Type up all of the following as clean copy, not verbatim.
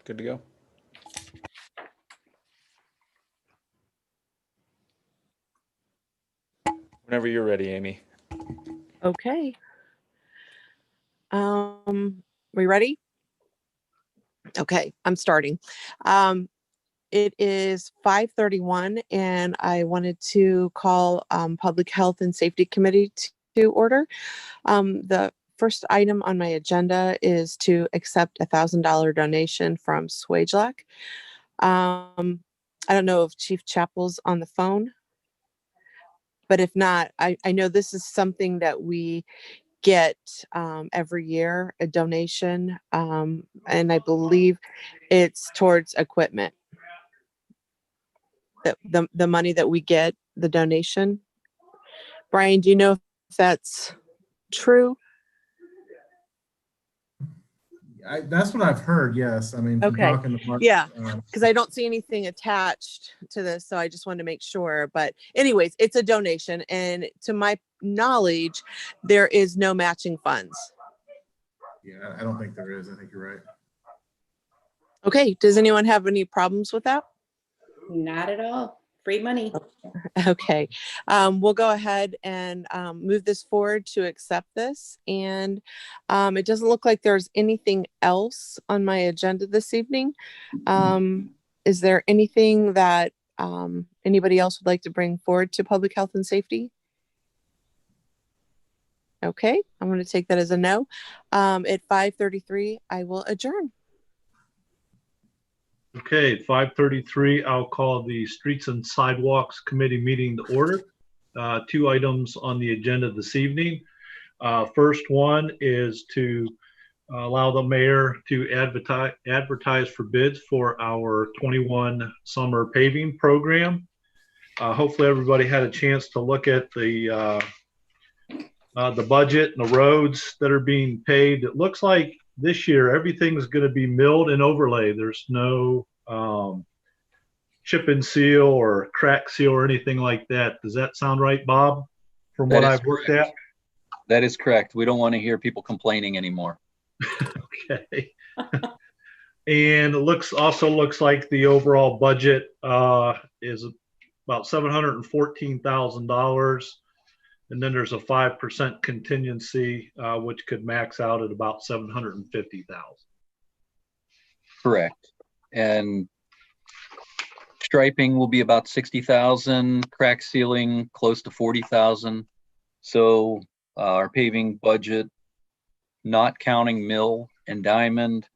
Good to go. Whenever you're ready, Amy. Okay. We ready? Okay, I'm starting. It is 5:31 and I wanted to call Public Health and Safety Committee to order. The first item on my agenda is to accept a $1,000 donation from Swagelak. I don't know if Chief Chappell's on the phone, but if not, I know this is something that we get every year, a donation, and I believe it's towards equipment. The money that we get, the donation. Brian, do you know if that's true? That's what I've heard. Yes, I mean, from Okay. talking to Mark. Yeah, because I don't see anything attached to this, so I just wanted to make sure. But anyways, it's a donation, and to my knowledge, there is no matching funds. Yeah, I don't think there is. I think you're right. Okay, does anyone have any problems with that? Not at all. Free money. Okay, we'll go ahead and move this forward to accept this. And it doesn't look like there's anything else on my agenda this evening. Is there anything that anybody else would like to bring forward to Public Health and Safety? Okay, I'm going to take that as a no. At 5:33, I will adjourn. Okay, 5:33, I'll call the Streets and Sidewalks Committee meeting to order. Two items on the agenda this evening. First one is to allow the mayor to advertise for bids for our 21 summer paving program. Hopefully everybody had a chance to look at the budget and the roads that are being paved. It looks like this year everything's going to be milled and overlaid. There's no chip and seal or crack seal or anything like that. Does that sound right, Bob? From what I've looked at? That is correct. We don't want to hear people complaining anymore. Okay. And it also looks like the overall budget is about $714,000. And then there's a 5% contingency, which could max out at about $750,000. Correct. And striping will be about 60,000, crack sealing close to 40,000. So our paving budget, not counting mill and diamond,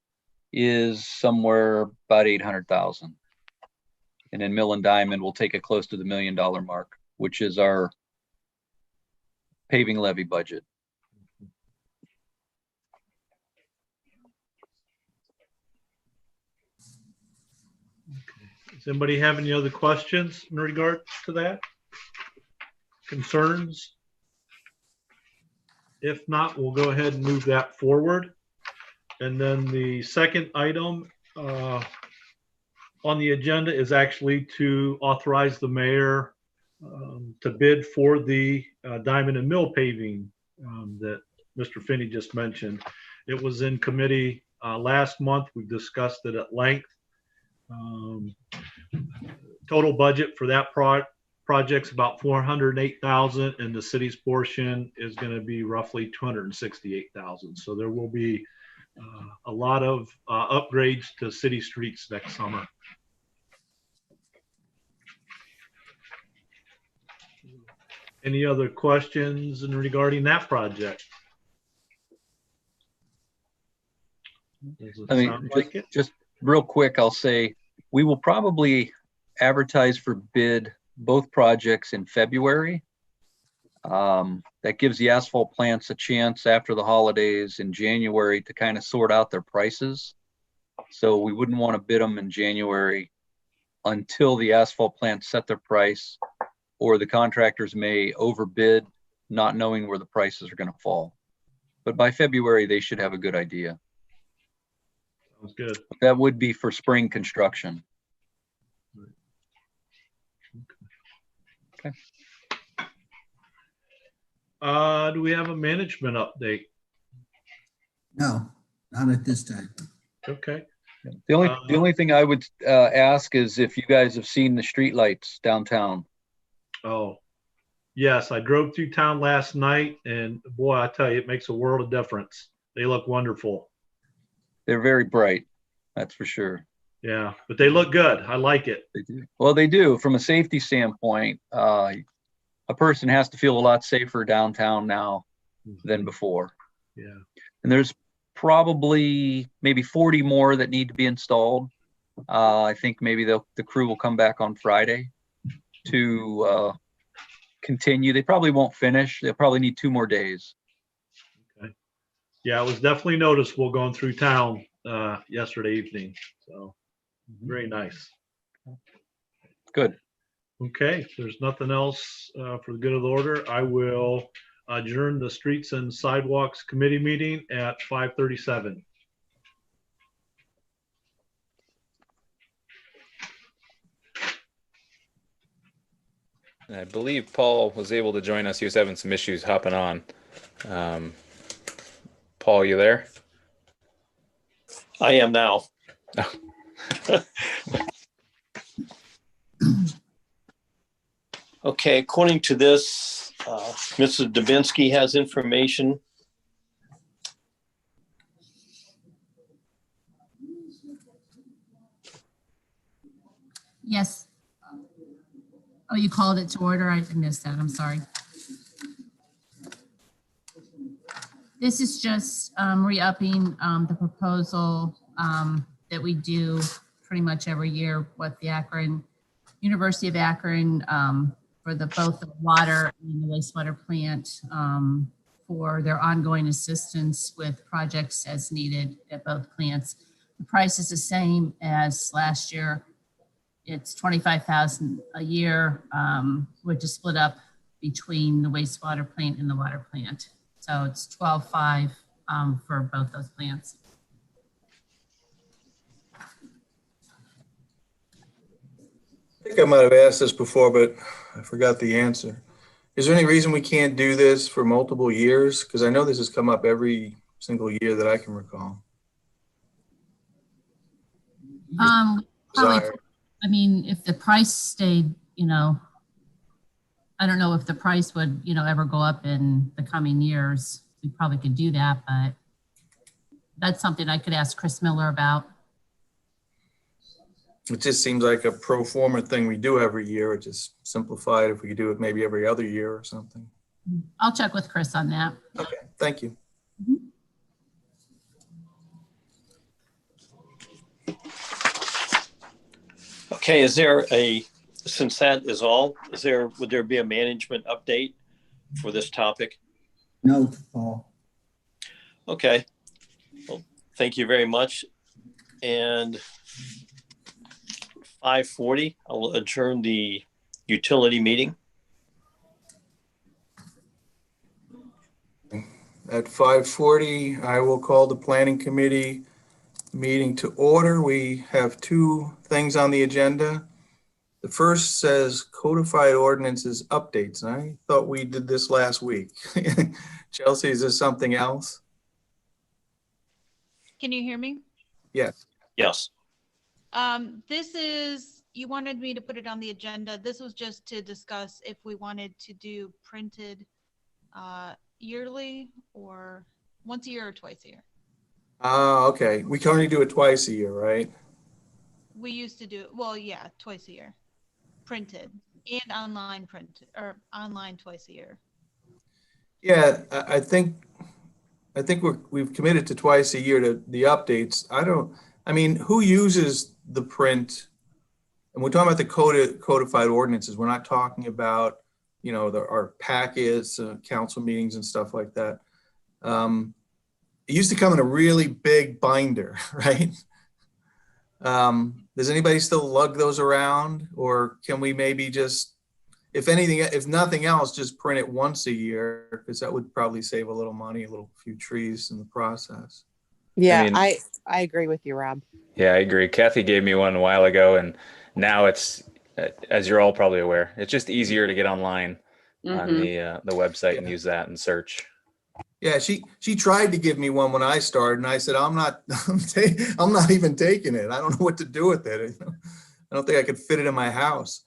is somewhere about 800,000. And then mill and diamond will take it close to the $1 million mark, which is our paving levy budget. Does anybody have any other questions in regard to that? Concerns? If not, we'll go ahead and move that forward. And then the second item on the agenda is actually to authorize the mayor to bid for the diamond and mill paving that Mr. Finney just mentioned. It was in committee last month. We discussed it at length. Total budget for that project's about $408,000, and the city's portion is going to be roughly $268,000. So there will be a lot of upgrades to city streets next summer. Any other questions regarding that project? I mean, just real quick, I'll say we will probably advertise for bid both projects in February. That gives the asphalt plants a chance after the holidays in January to kind of sort out their prices. So we wouldn't want to bid them in January until the asphalt plants set their price, or the contractors may overbid, not knowing where the prices are going to fall. But by February, they should have a good idea. Sounds good. That would be for spring construction. Okay. Do we have a management update? No, not at this time. Okay. The only thing I would ask is if you guys have seen the streetlights downtown. Oh, yes, I drove through town last night and boy, I tell you, it makes a world of difference. They look wonderful. They're very bright, that's for sure. Yeah, but they look good. I like it. They do. Well, they do. From a safety standpoint, a person has to feel a lot safer downtown now than before. Yeah. And there's probably maybe 40 more that need to be installed. I think maybe the crew will come back on Friday to continue. They probably won't finish. They'll probably need 2 more days. Okay. Yeah, it was definitely noticeable going through town yesterday evening. So very nice. Good. Okay, if there's nothing else for the good of the order, I will adjourn the Streets and Sidewalks Committee meeting at 5:37. I believe Paul was able to join us. He was having some issues hopping on. Paul, you there? I am now. Okay, according to this, Mrs. Dubinsky has information. Yes. Oh, you called it to order? I missed that. I'm sorry. This is just re-upping the proposal that we do pretty much every year with the Akron, University of Akron, for both the water and the wastewater plant for their ongoing assistance with projects as needed at both plants. The price is the same as last year. It's $25,000 a year, which is split up between the wastewater plant and the water plant. So it's $12,500 for both those plants. I think I might have asked this before, but I forgot the answer. Is there any reason we can't do this for multiple years? Because I know this has come up every single year that I can recall. Probably, Desire. I mean, if the price stayed, I don't know if the price would, ever go up in the coming years. We probably could do that, but that's something I could ask Chris Miller about. It just seems like a pro forma thing we do every year. It just simplified if we could do it maybe every other year or something. I'll check with Chris on that. Okay, thank you. Okay, since that is all, would there be a management update for this topic? No, Paul. Okay, well, thank you very much. And 5:40, I'll adjourn the utility meeting. At 5:40, I will call the planning committee meeting to order. We have 2 things on the agenda. The first says codified ordinances updates. And I thought we did this last week. Chelsea, is this something else? Can you hear me? Yes. Yes. This is, you wanted me to put it on the agenda. This was just to discuss if we wanted to do printed yearly or once a year or twice a year. Okay. We can only do it twice a year, right? We used to do, well, yeah, twice a year. Printed and online printed, or online twice a year. Yeah, I think we've committed to twice a year to the updates. I mean, who uses the print? And we're talking about the codified ordinances. We're not talking about, our packets, council meetings and stuff like that. It used to come in a really big binder, right? Does anybody still lug those around, or can we maybe just, if nothing else, just print it once a year? Because that would probably save a little money, a few trees in the process. Yeah, mean- I agree with you, Rob. Yeah, I agree. Kathy gave me one a while ago, and now it's, as you're all probably aware, it's just easier to get online on the website and use that and search. Yeah, she tried to give me one when I started, and I said, I'm not even taking it. I don't know what to do with it. I don't think I could fit it in my house.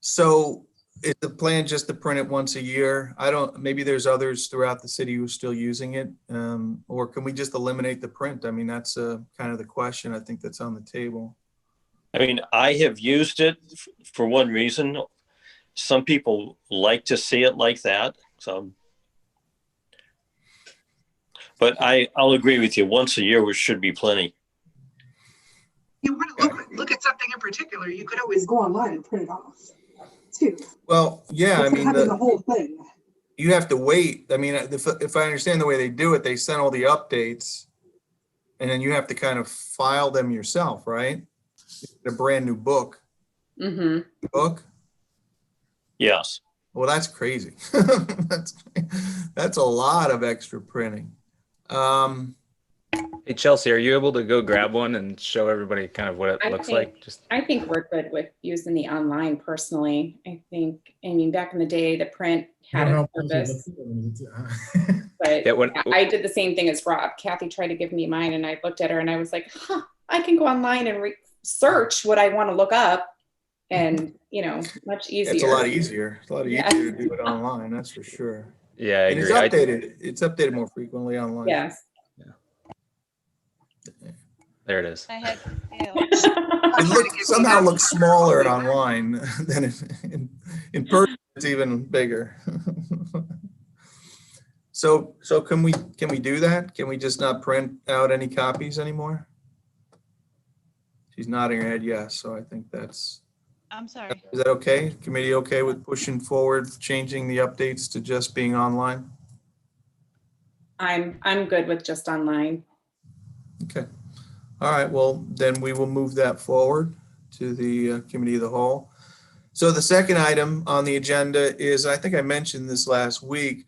So is the plan just to print it once a year? Maybe there's others throughout the city who are still using it. Or can we just eliminate the print? I mean, that's kind of the question I think that's on the table. I mean, I have used it for one reason. Some people like to see it like that. So, but I'll agree with you. Once a year, which should be plenty. You want to look at something in particular, you could always go online and print it off too. Well, yeah, I mean, the whole thing. You have to wait. I mean, if I understand the way they do it, they send all the updates and then you have to kind of file them yourself, right? A brand new book. Mm-hmm. Book? Yes. Well, that's crazy. That's a lot of extra printing. Hey, Chelsea, are you able to go grab one and show everybody kind of what it looks like? I think we're good with using the online personally. I mean, back in the day, the print had a purpose. But Yeah, I did the same thing as Rob. Kathy tried to give me mine and I looked at her and I was like, I can go online and search what I want to look up. And, much easier. It's a lot easier. It's a lot easier to do it online, that's for sure. Yeah, I agree. It's updated more frequently online. Yes. There it is. I had, It somehow looks smaller online than in person. It's even bigger. So can we do that? Can we just not print out any copies anymore? She's nodding her head yes. So I think I'm sorry. is that okay? Committee okay with pushing forward, changing the updates to just being online? I'm good with just online. Okay. All right, well, then we will move that forward to the committee of the whole. So the second item on the agenda is, I think I mentioned this last week,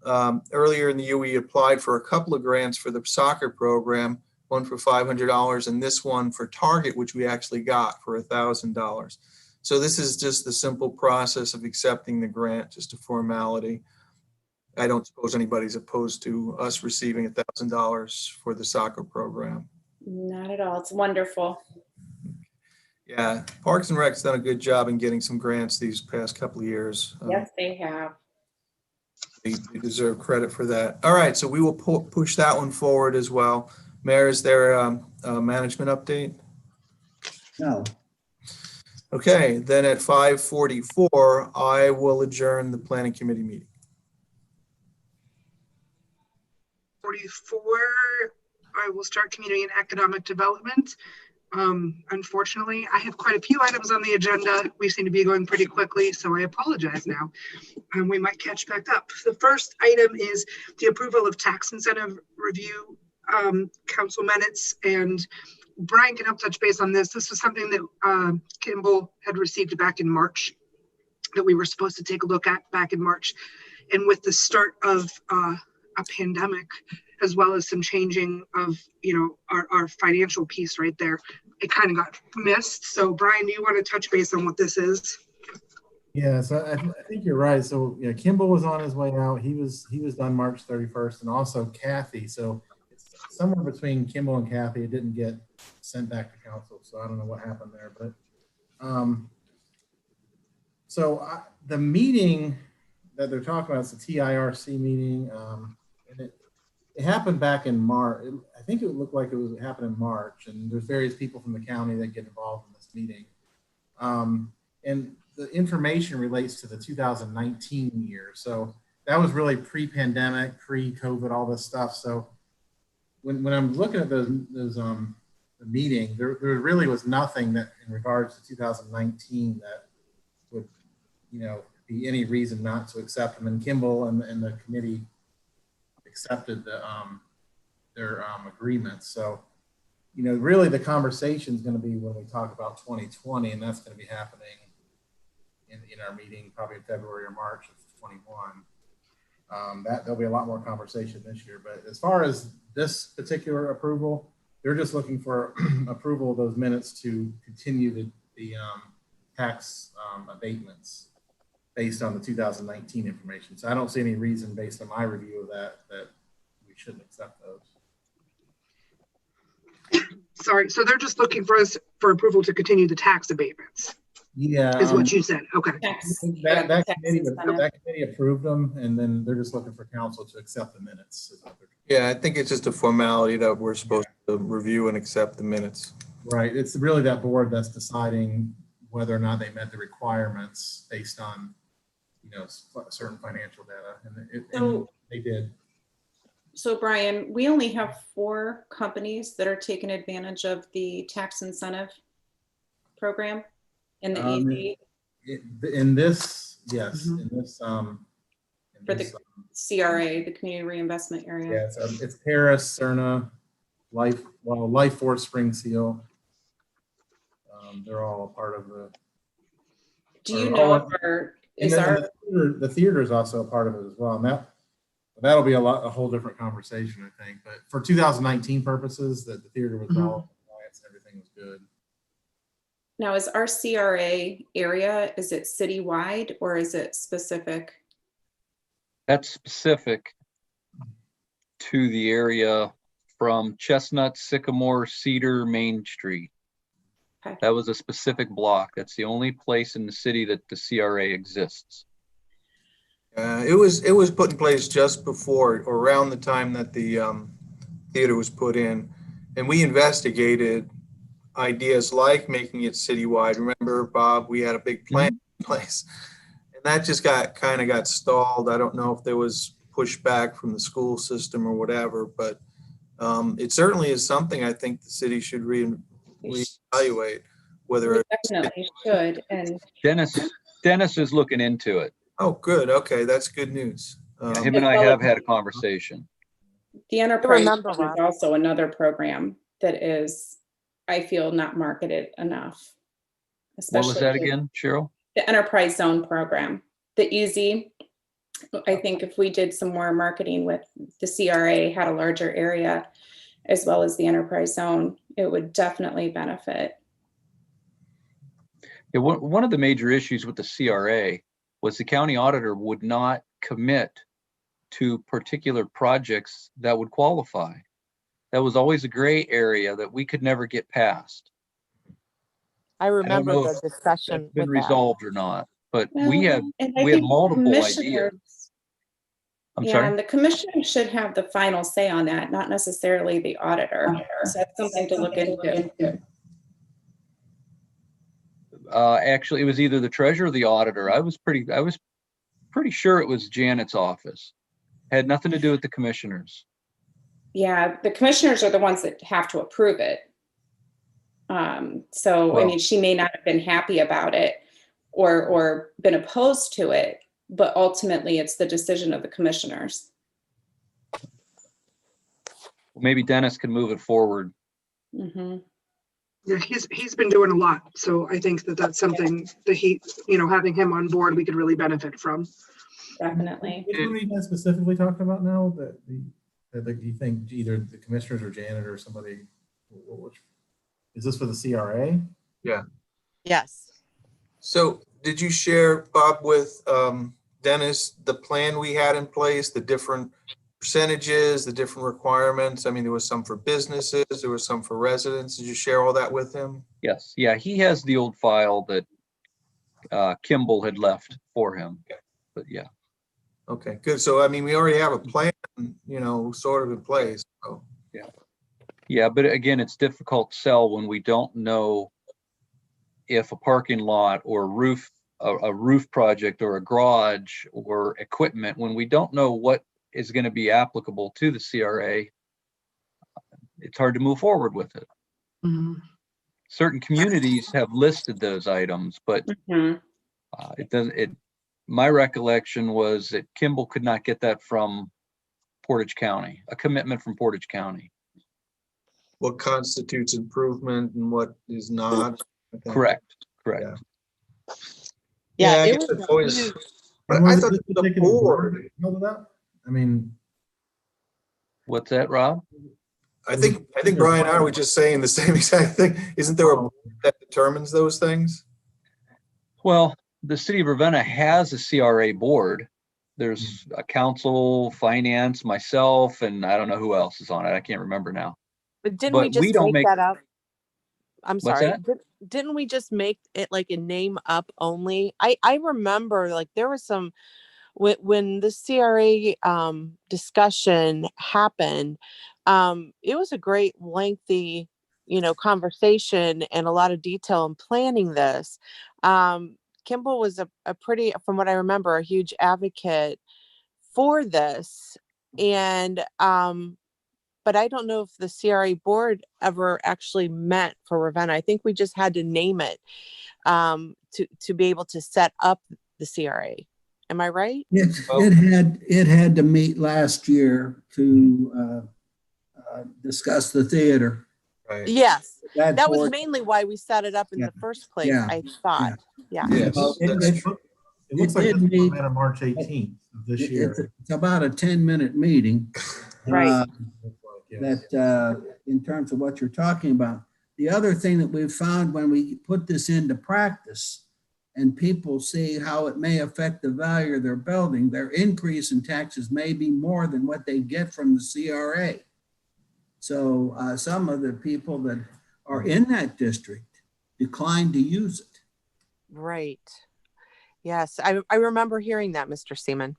earlier in the year, we applied for a couple of grants for the soccer program, one for $500 and this one for Target, which we actually got for $1,000. So this is just the simple process of accepting the grant, just a formality. I don't suppose anybody's opposed to us receiving $1,000 for the soccer program. Not at all. It's wonderful. Yeah, Parks and Rec's done a good job in getting some grants these past couple of years. Yes, they have. They deserve credit for that. All right, so we will push that one forward as well. Mayor, is there a management update? No. Okay, then at 5:44, I will adjourn the planning committee meeting. 44, I will start community and economic development. Unfortunately, I have quite a few items on the agenda. We seem to be going pretty quickly, so I apologize now. We might catch back up. The first item is the approval of tax incentive review council minutes, and Brian can help touch base on this. This was something that Kimball had received back in March that we were supposed to take a look at back in March. And with the start of a pandemic, as well as some changing of, our financial piece right there, it kind of got missed. So Brian, do you want to touch base on what this is? Yeah, so I think you're right. So yeah, Kimball was on his way out. He was done March 31st, and also Kathy. So it's somewhere between Kimball and Kathy. It didn't get sent back to council, so I don't know what happened there. But the meeting that they're talking about is the TIRC meeting, and it happened back in March. I think it looked like it happened in March, and there's various people from the county that get involved in this meeting. And the information relates to the 2019 year. So that was really pre-pandemic, pre-COVID, all this stuff. So when I'm looking at the meeting, there really was nothing that in regards to 2019 that would, be any reason not to accept them. And Kimball and the committee accepted their agreements. So, really the conversation is going to be when we talk about 2020, and that's going to be happening in our meeting probably in February or March of 21. There'll be a lot more conversation this year. But as far as this particular approval, they're just looking for approval of those minutes to continue the tax abatements. based on the 2019 information. So I don't see any reason based on my review of that we shouldn't accept those. Sorry, so they're just looking for us for approval to continue the tax abatements, Yeah. is what you said. Okay. That committee approved them, and then they're just looking for council to accept the minutes. Yeah, I think it's just a formality that we're supposed to review and accept the minutes. Right. It's really that board that's deciding whether or not they met the requirements based on, certain financial data, and they did. So Brian, we only have 4 companies that are taking advantage of the tax incentive program in the EV. In this, yes, Mhm. in this, For the CRA, the Community Reinvestment Area. yeah, it's Paris, Cerna, Life Force, Spring Seal. They're all a part of the. Do you know if the theater is also a part of it as well, and that'll be a whole different conversation, I think. But for 2019 purposes, that the theater was all compliance and everything was good. Now, is our CRA area, is it citywide or is it specific? That's specific to the area from Chestnut, Sycamore, Cedar, Main Street. Okay. That was a specific block. That's the only place in the city that the CRA exists. It was put in place just before or around the time that the theater was put in, and we investigated ideas like making it citywide. Remember, Bob, we had a big plan in place, and that just kind of got stalled. I don't know if there was pushback from the school system or whatever, but it certainly is something I think the city should reevaluate whether We definitely should. And Dennis is looking into it. Oh, good. Okay, that's good news. Him and I have had a conversation. the Enterprise is also another program that is, I feel, not marketed enough. What was that again, Cheryl? The Enterprise Zone program, the EASY. I think if we did some more marketing with the CRA, had a larger area, as well as the Enterprise Zone, it would definitely benefit. Yeah, one of the major issues with the CRA was the county auditor would not commit to particular projects that would qualify. That was always a gray area that we could never get past. I remember know the if discussion It's been with that. Well, resolved or not, but we have and I we have think multiple ideas. commissioners- I'm Yeah, sorry. and the commissioner should have the final say on that, not necessarily the auditor. So that's something to look into. Actually, it was either the treasurer or the auditor. I was pretty sure it was Janet's office. Had nothing to do with the commissioners. Yeah, the commissioners are the ones that have to approve it. I Well- mean, she may not have been happy about it or been opposed to it, but ultimately it's the decision of the commissioners. Maybe Dennis can move it forward. Mm-hmm. Yeah, he's been doing a lot. So I think that's something that having him on board, we could really benefit from. Definitely. Which one are you guys specifically talking about now? That you think either the commissioners or Janet or somebody? Is this for the CRA? Yeah. Yes. So did you share, Bob, with Dennis, the plan we had in place, the different percentages, the different requirements? I mean, there was some for businesses, there was some for residents. Did you share all that with him? Yes. Yeah, he has the old file that Kimball had left for him. But yeah. Okay, good. So, I mean, we already have a plan, sort of in place. So. Yeah. Yeah, but again, it's difficult to sell when we don't know if a parking lot or a roof project or a garage or equipment, when we don't know what is going to be applicable to the CRA, it's hard to move forward with it. Mm-hmm. Certain communities have listed those items, but it doesn't. My recollection was that Kimball could not get that from Portage County, a commitment from Portage County. What constitutes improvement and what is not? Correct. Yeah, I it guess was it's always. huge. But I thought the board. I mean, What's that, Rob? I think Brian and I were just saying the same exact thing. Isn't there a board that determines those things? Well, the city of Ravenna has a CRA board. There's a council, finance, myself, and I don't know who else is on it. I can't remember now. But didn't But we just we don't make make- that up? I'm What's sorry. that? Didn't we just make it like a name up only? I remember like there was some when the CRA discussion happened. It was a great lengthy, conversation and a lot of detail in planning this. Kimball was a pretty, from what I remember, a huge advocate for this. And but I don't know if the CRA board ever actually met for Ravenna. I think we just had to name it to be able to set up the CRA. Am I right? It had to meet last year to discuss the theater. Right. Yes. That was board- mainly why we set it up in Yeah. the first place, Yeah. I thought. Yeah. Yes, Well, it- that's- it- It looks It like did this meet- was on March 18th of this It's year. it's about a 10-minute meeting. Right. Looks like, yes. That in terms of what you're talking about. The other thing that we've found when we put this into practice and people see how it may affect the value of their building, their increase in taxes may be more than what they get from the CRA. So some of the people that are in that district decline to use it. Right. Yes. I remember hearing that, Mr. Seaman.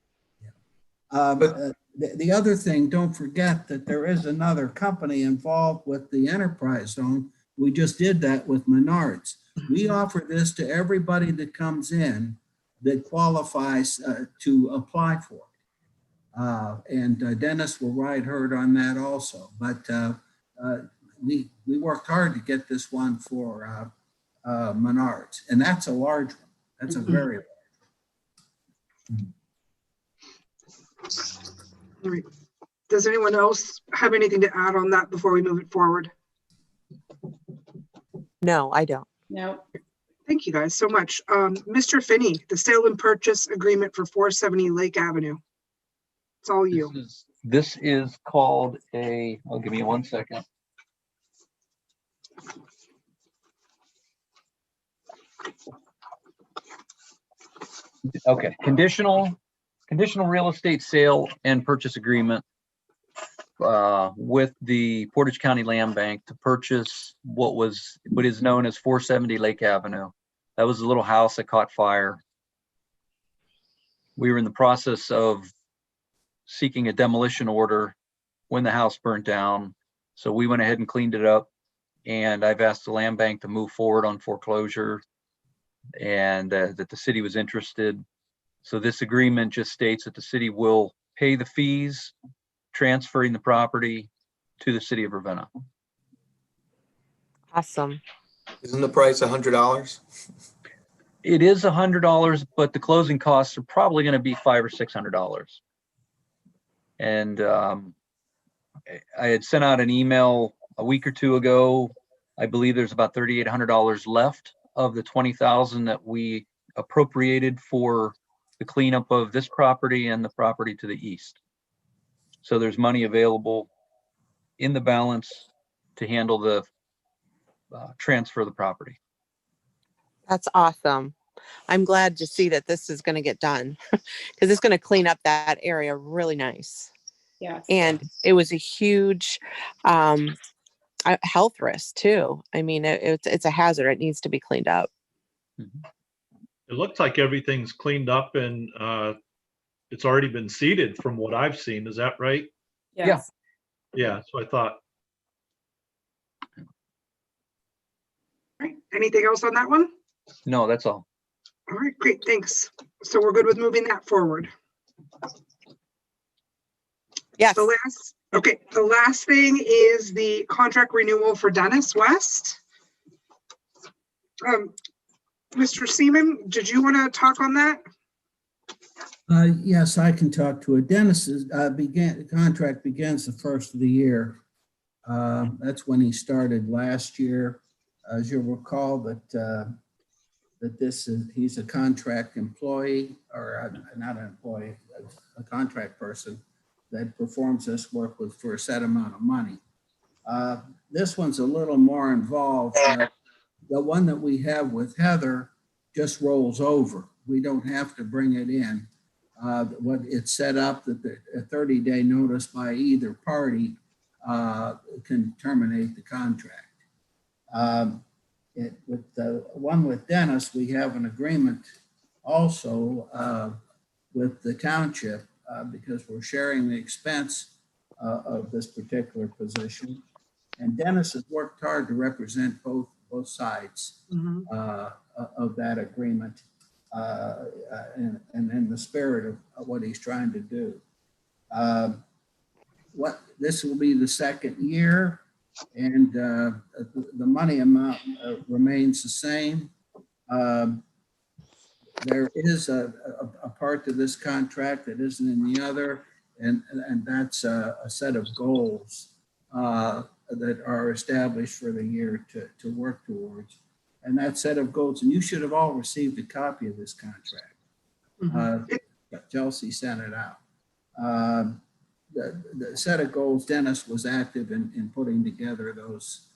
The other thing, don't forget that there is another company involved with the enterprise zone. We just did that with Menards. We offer this to everybody that comes in that qualifies to apply for it. And Dennis will ride herd on that also. But we worked hard to get this one for Menards, and that's a large one. That's a very large one. All right. Does anyone else have anything to add on that before we move it forward? No, I don't. No. Thank you guys so much. Mr. Finney, the sale and purchase agreement for 470 Lake Avenue. It's all you. This is called I'll give you 1 second. Okay, conditional real estate sale and purchase agreement with the Portage County Land Bank to purchase what is known as 470 Lake Avenue. That was a little house that caught fire. We were in the process of seeking a demolition order when the house burnt down. So we went ahead and cleaned it up, and I've asked the land bank to move forward on foreclosure and that the city was interested. So this agreement just states that the city will pay the fees, transferring the property to the city of Ravenna. Awesome. Isn't the price $100? It is $100, but the closing costs are probably going to be $500 or $600. And I had sent out an email a week or two ago. I believe there's about $3,800 left of the $20,000 that we appropriated for the cleanup of this property and the property to the east. So there's money available in the balance to handle the transfer of the property. That's awesome. I'm glad to see that this is going to get done because it's going to clean up that area really nice. Yes. And it was a huge health risk too. I mean, it's a hazard. It needs to be cleaned up. It looks like everything's cleaned up and it's already been seeded from what I've seen. Is that right? Yes. Yeah, so I thought. All right. Anything else on that one? No, that's all. All right, great, thanks. So we're good with moving that forward. Yes. The last thing is the contract renewal for Dennis West. Mr. Seaman, did you want to talk on that? Yes, I can talk to it. Dennis's contract begins the first of the year. That's when he started last year. As you'll recall that he's a contract employee, or not an employee, a contract person that performs this work for a set amount of money. This one's a little more involved. The one that we have with Heather just rolls over. we don't have to bring it in. What it's set up that a 30-day notice by either party can terminate the contract. With the one with Dennis, we have an agreement also with the township because we're sharing the expense of this particular position. And Dennis has worked hard to represent both sides of that agreement and in the spirit of what he's trying to do. This will be the second year, and the money amount remains the same. There is a part to this contract that isn't in the other, and that's a set of goals that are established for the year to work towards. And that set of goals, and you should have all received a copy of this contract. Chelsea sent it out. The set of goals, Dennis was active in putting together those.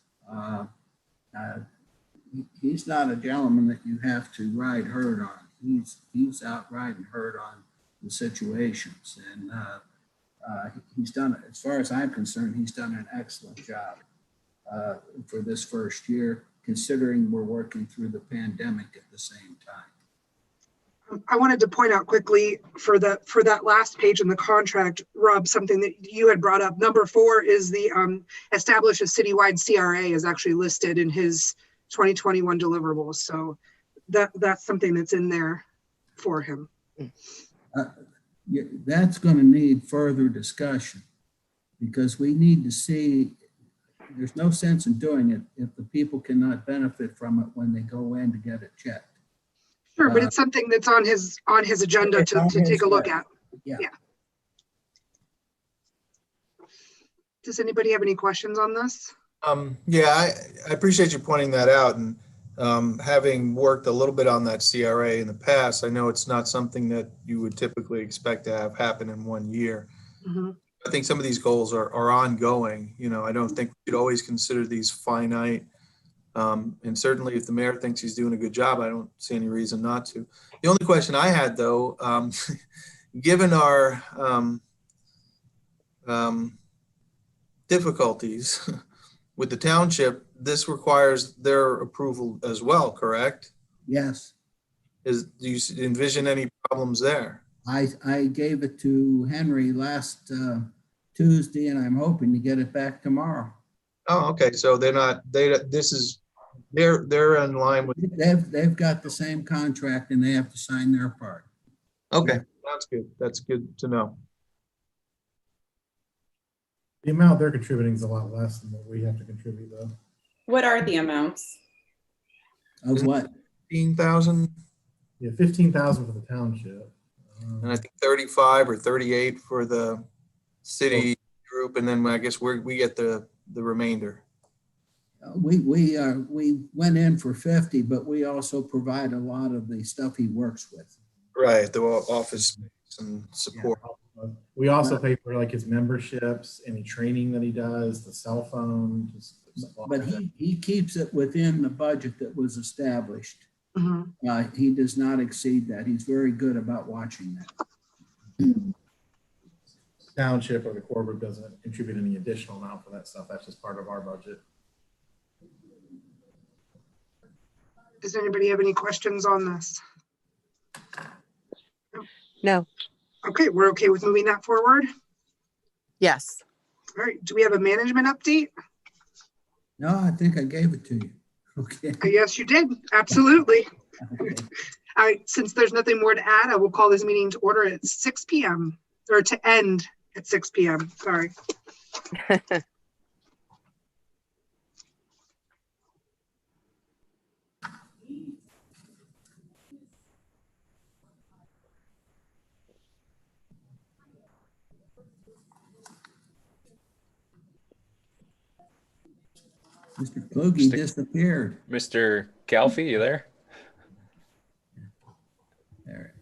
He's not a gentleman that you have to ride herd on. He's out riding herd on the situations. And he's done, as far as I'm concerned, he's done an excellent job for this first year, considering we're working through the pandemic at the same time. I wanted to point out quickly for that last page in the contract, Rob, something that you had brought up. Number 4 is the establish a citywide CRA is actually listed in his 2021 deliverables. So that's something that's in there for him. That's going to need further discussion because we need to see, there's no sense in doing it if the people cannot benefit from it when they go in to get it checked. Sure, but it's something that's on his agenda to take a look at. Yeah. Does anybody have any questions on this? Yeah, I appreciate you pointing that out. And having worked a little bit on that CRA in the past, I know it's not something that you would typically expect to have happen in 1 year. I think some of these goals are ongoing. You know, I don't think we should always consider these finite. And certainly if the mayor thinks he's doing a good job, I don't see any reason not to. The only question I had though, given our difficulties with the township, this requires their approval as well, correct? Yes. Do you envision any problems there? I gave it to Henry last Tuesday, and I'm hoping to get it back tomorrow. Oh, okay. So they're in line with. They've got the same contract, and they have to sign their part. Okay, that's good. That's good to know. The amount they're contributing is a lot less than what we have to contribute, though. What are the amounts? Of what? 15,000. Yeah, 15,000 for the township. And I think 35 or 38 for the city group, and then I guess we get the remainder. We went in for 50, but we also provide a lot of the stuff he works with. Right, the office space and support. Yeah. We also pay for like his memberships, any training that he does, the cell phone. But he keeps it within the budget that was established. He does not exceed that. He's very good about watching that. Township or the core group doesn't contribute any additional amount for that stuff. That's just part of our budget. Does anybody have any questions on this? No. Okay, we're okay with moving that forward. Yes. All right, do we have a management update? No, I think I gave it to you. Okay. Yes, you did. Absolutely. Okay. All right, since there's nothing more to add, I will call this meeting to order at 6 p.m. or to end at 6 p.m. Sorry. Mr. Kluge disappeared. Mr. Calfee, you there? There.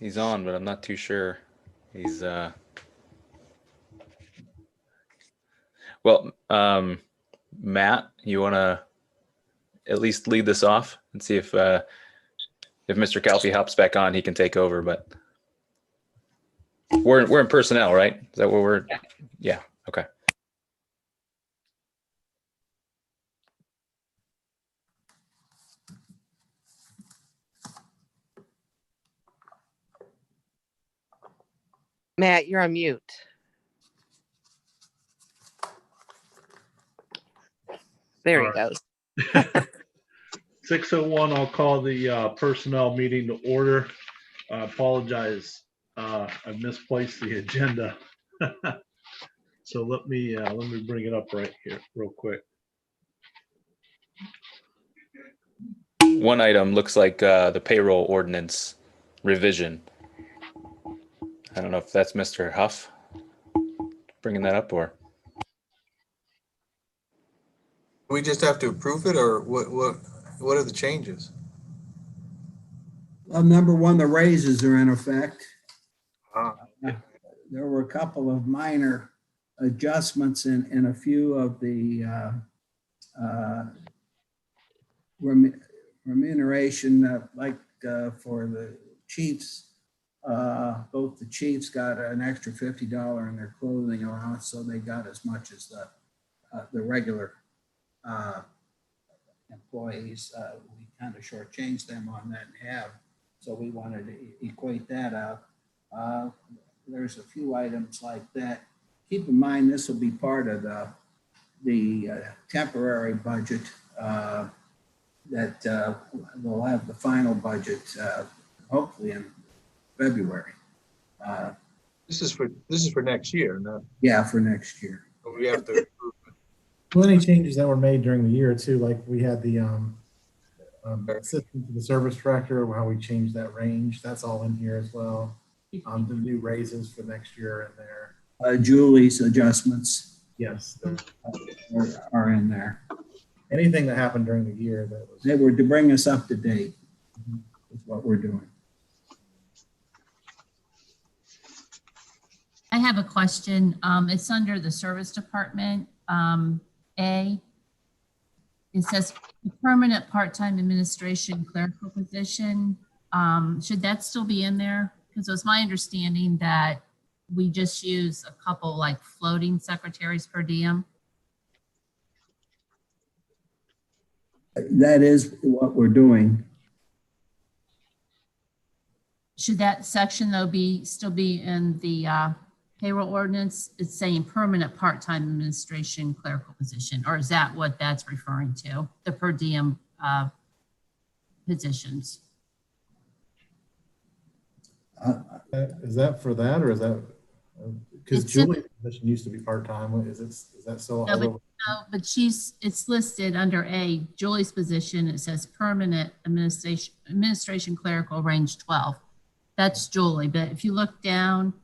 He's on, but I'm not too sure. He's well, Matt, you want to at least lead this off and see if Mr. Calfee hops back on, he can take over. But we're in personnel, right? Is that what we're? Yeah. Okay. Matt, you're on mute. There he All goes. 6:01, I'll call the personnel meeting to order. I apologize. I misplaced the agenda. So let me bring it up right here real quick. One item looks like the payroll ordinance revision. I don't know if that's Mr. Huff bringing that up or. We just have to approve it, or what are the changes? Well, number one, the raises are in effect. Ah, There were a couple of minor adjustments in a few of the remuneration, like for the chiefs. Both the chiefs got an extra $50 in their clothing allowance, so they got as much as the regular employees. We kind of shortchanged them on that and have, so we wanted to equate that out. There's a few items like that. Keep in mind, this will be part of the temporary budget that we'll have the final budget hopefully in February. This is for next year, no? Yeah, for next year. But we have to approve it. Well, any changes that were made during the year too, like we had the assistant to the service director, how we changed that range, that's all in here as well. The new raises for next year in there. Julie's adjustments Yes. are in there. Anything that happened during the year that was. They were to bring us up to date with what we're doing. I have a question. It's under the service department, A. It says permanent part-time administration clerical position. Should that still be in there? Because it was my understanding that we just use a couple like floating secretaries per diem. That is what we're doing. Should that section though still be in the payroll ordinance? It's saying permanent part-time administration clerical position, or is that what that's referring to? The per diem positions? Is that for that, or is that, because It's in- Julie's position used to be part-time, is that still? No, but it's listed under A, Julie's position. It says permanent administration clerical range 12. That's Julie, but if you look down,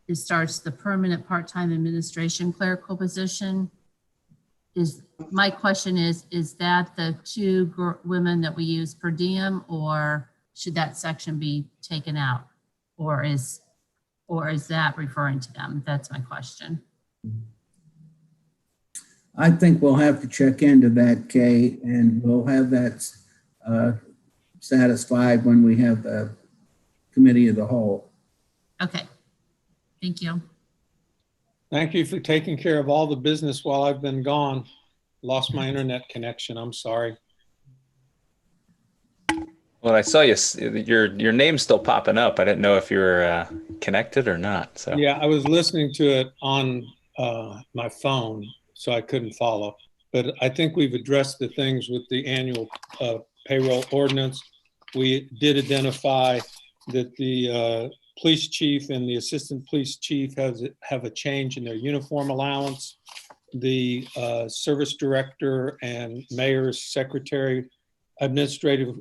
it starts the permanent part-time administration clerical position. My question is that the two women that we use per diem, or should that section be taken out? Or is that referring to them? That's my question. I think we'll have to check into that, Kay, and we'll have that satisfied when we have the committee of the whole. Okay, thank you. Thank you for taking care of all the business while I've been gone. Lost my internet connection, I'm sorry. Well, I saw your name's still popping up. I didn't know if you were connected or not. So Yeah, I was listening to it on my phone, so I couldn't follow. But I think we've addressed the things with the annual payroll ordinance. We did identify that the police chief and the assistant police chief have a change in their uniform allowance. The service director and mayor's secretary administrative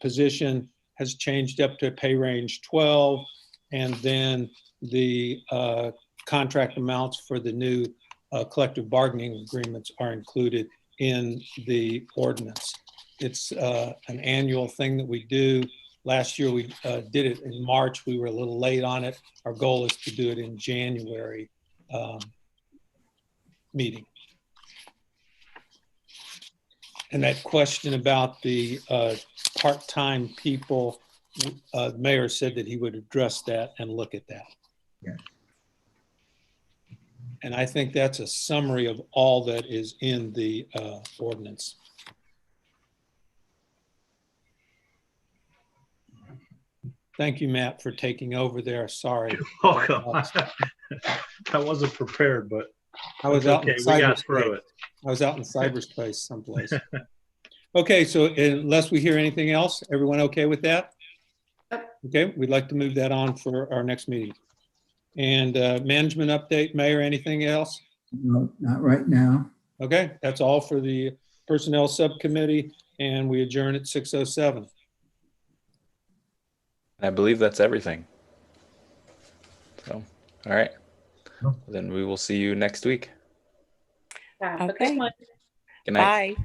position has changed up to pay range 12. And then the contract amounts for the new collective bargaining agreements are included in the ordinance. It's an annual thing that we do. Last year we did it in March. We were a little late on it. Our goal is to do it in January meeting. And that question about the part-time people, the mayor said that he would address that and look at that. Yeah. And I think that's a summary of all that is in the ordinance. Thank you, Matt, for taking over there. Sorry. Welcome. I wasn't prepared, but I was out in okay, we got through cyberspace. it. I was out in cyberspace someplace. Okay, so unless we hear anything else, everyone okay with that? Okay, we'd like to move that on for our next meeting. And management update, Mayor, anything else? No, not right now. Okay, that's all for the Personnel Subcommittee, and we adjourn at 6:07. I believe that's everything. So, all right. Then we will see you next week. Have a Okay. good one. Good night. Bye.